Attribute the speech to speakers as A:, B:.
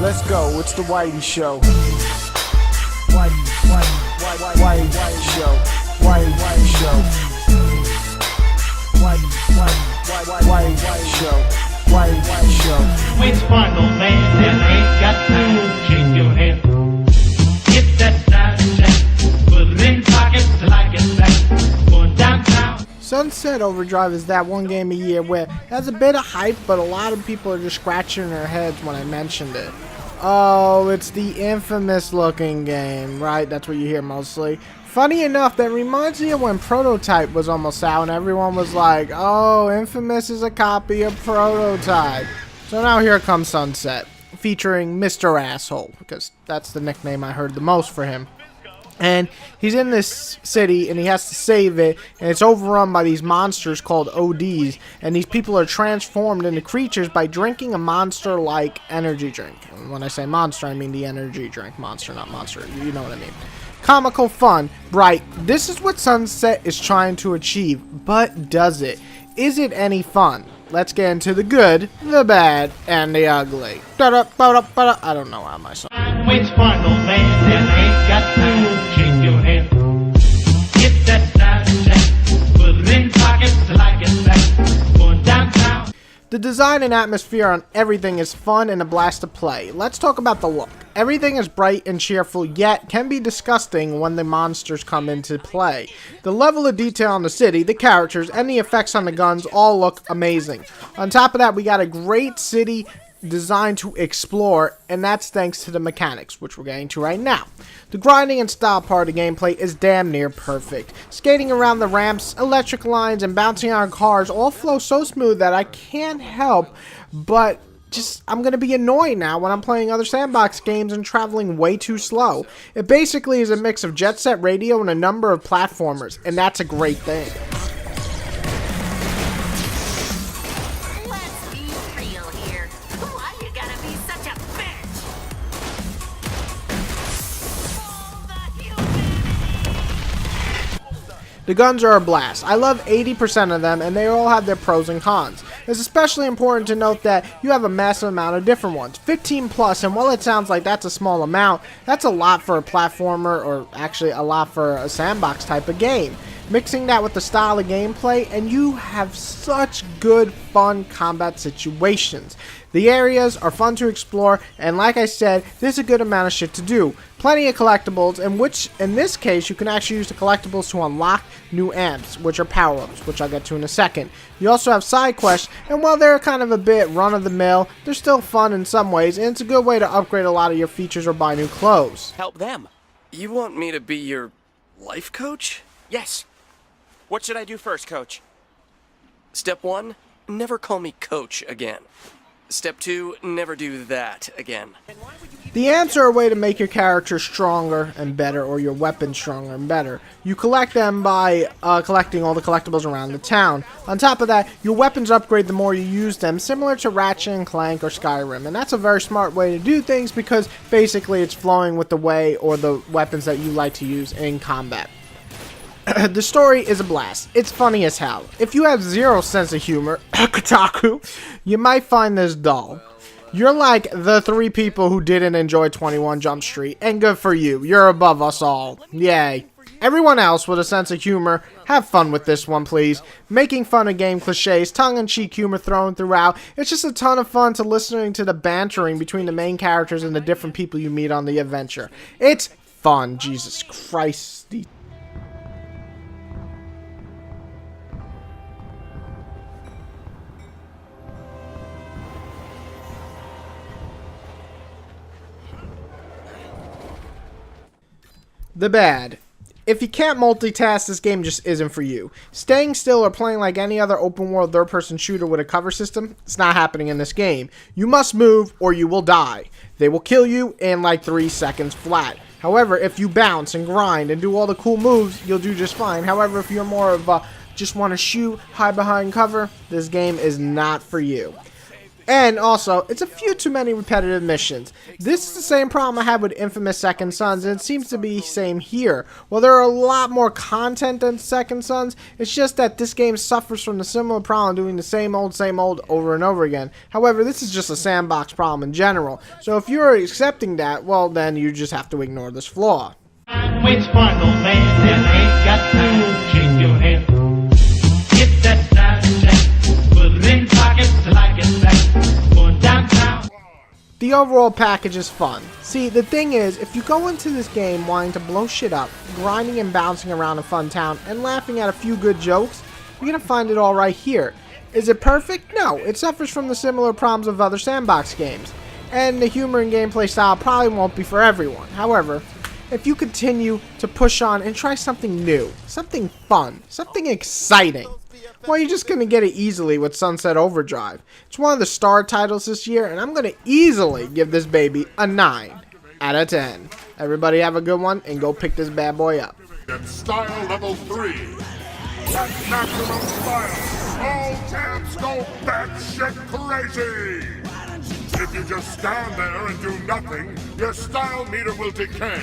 A: Let's go, it's the Whitey Show. Whitey Show. Whitey Show. Whitey Show. Whitey Show.
B: Which bundle, man, that ain't got to shake your head. Get that side check, put it in pockets like it's back. Going downtown.
A: Sunset Overdrive is that one game a year where it has a bit of hype, but a lot of people are just scratching their heads when I mentioned it. Oh, it's the infamous looking game, right? That's what you hear mostly. Funny enough, that reminds me of when Prototype was almost out and everyone was like, oh, Infamous is a copy of Prototype. So now here comes Sunset, featuring Mr. Asshole, because that's the nickname I heard the most for him. And he's in this city and he has to save it, and it's overrun by these monsters called ODs, and these people are transformed into creatures by drinking a monster-like energy drink. And when I say monster, I mean the energy drink monster, not monster. You know what I mean. Comical, fun, bright. This is what Sunset is trying to achieve, but does it? Is it any fun? Let's get into the good, the bad, and the ugly. I don't know how my song.
B: Which bundle, man, that ain't got to shake your head. Get that side check, put it in pockets like it's back. Going downtown.
A: The design and atmosphere on everything is fun and a blast to play. Let's talk about the look. Everything is bright and cheerful, yet can be disgusting when the monsters come into play. The level of detail on the city, the characters, and the effects on the guns all look amazing. On top of that, we got a great city designed to explore, and that's thanks to the mechanics, which we're getting to right now. The grinding and style part of the gameplay is damn near perfect. Skating around the ramps, electric lines, and bouncing on cars all flow so smooth that I can't help but I'm going to be annoyed now when I'm playing other sandbox games and traveling way too slow. It basically is a mix of Jet Set Radio and a number of platformers, and that's a great thing.
C: Let's be real here. Why you gotta be such a bitch? All the humanity.
A: The guns are a blast. I love 80% of them, and they all have their pros and cons. It's especially important to note that you have a massive amount of different ones, 15 plus, and while it sounds like that's a small amount, that's a lot for a platformer, or actually a lot for a sandbox type of game. Mixing that with the style of gameplay, and you have such good, fun combat situations. The areas are fun to explore, and like I said, there's a good amount of shit to do. Plenty of collectibles, in this case, you can actually use the collectibles to unlock new amps, which are power-ups, which I'll get to in a second. You also have side quests, and while they're kind of a bit run-of-the-mill, they're still fun in some ways, and it's a good way to upgrade a lot of your features or buy new clothes.
D: Help them.
E: You want me to be your life coach?
D: Yes. What should I do first, Coach?
E: Step 1, never call me coach again. Step 2, never do that again.
A: The amps are a way to make your character stronger and better, or your weapons stronger and better. You collect them by collecting all the collectibles around the town. On top of that, your weapons upgrade the more you use them, similar to Ratchet and Clank or Skyrim. And that's a very smart way to do things because basically it's flowing with the way or the weapons that you like to use in combat. The story is a blast. It's funny as hell. If you have zero sense of humor, Kotaku, you might find this dull. You're like the 3 people who didn't enjoy 21 Jump Street, and good for you. You're above us all. Yay. Everyone else with a sense of humor, have fun with this one, please. Making fun of game cliches, tongue-in-cheek humor thrown throughout. It's just a ton of fun to listening to the bantering between the main characters and the different people you meet on the adventure. It's fun. Jesus Christ. The bad. If you can't multitask, this game just isn't for you. Staying still or playing like any other open world third-person shooter with a cover system, it's not happening in this game. You must move or you will die. They will kill you in like 3 seconds flat. However, if you bounce and grind and do all the cool moves, you'll do just fine. However, if you're more of a just want to shoot, hide behind cover, this game is not for you. And also, it's a few too many repetitive missions. This is the same problem I had with Infamous Second Sons, and it seems to be same here. While there are a lot more content than Second Sons, it's just that this game suffers from the similar problem doing the same old over and over again. However, this is just a sandbox problem in general, so if you're accepting that, well then you just have to ignore this flaw.
B: Waits for no man that ain't got time to shake your head. Get that side check, put it in pockets like it's back. Going downtown.
A: The overall package is fun. See, the thing is, if you go into this game wanting to blow shit up, grinding and bouncing around a fun town, and laughing at a few good jokes, you're gonna find it all right here. Is it perfect? No, it suffers from the similar problems of other sandbox games. And the humor and gameplay style probably won't be for everyone. However, if you continue to push on and try something new, something fun, something exciting, well, you're just going to get it easily with Sunset Overdrive. It's one of the star titles this year, and I'm going to easily give this baby a 9 out of 10. Everybody have a good one, and go pick this bad boy up.
F: At style level 3. That's maximum style. All tabs go batshit crazy. If you just stand there and do nothing, your style meter will decay.